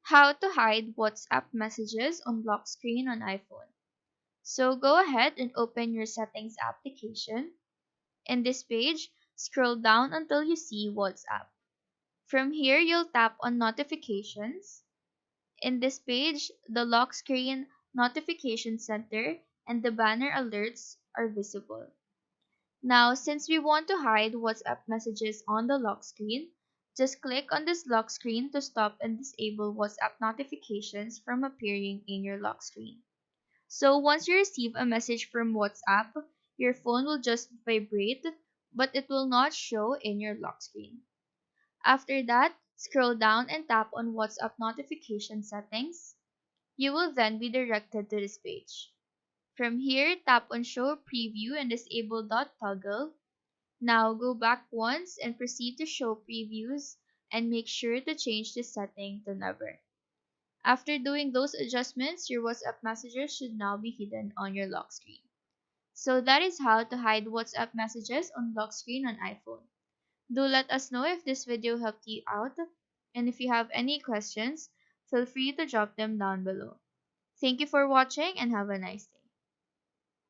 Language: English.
How to hide WhatsApp messages on lock screen on iPhone. So go ahead and open your settings application. In this page, scroll down until you see WhatsApp. From here, you'll tap on notifications. In this page, the lock screen, notification center, and the banner alerts are visible. Now, since we want to hide WhatsApp messages on the lock screen, just click on this lock screen to stop and disable WhatsApp notifications from appearing in your lock screen. So once you receive a message from WhatsApp, your phone will just vibrate, but it will not show in your lock screen. After that, scroll down and tap on WhatsApp notification settings. You will then be directed to this page. From here, tap on Show Preview and disable dot toggle. Now go back once and proceed to Show Previews and make sure to change this setting to Never. After doing those adjustments, your WhatsApp messages should now be hidden on your lock screen. So that is how to hide WhatsApp messages on lock screen on iPhone. Do let us know if this video helped you out, and if you have any questions, feel free to drop them down below. Thank you for watching and have a nice day.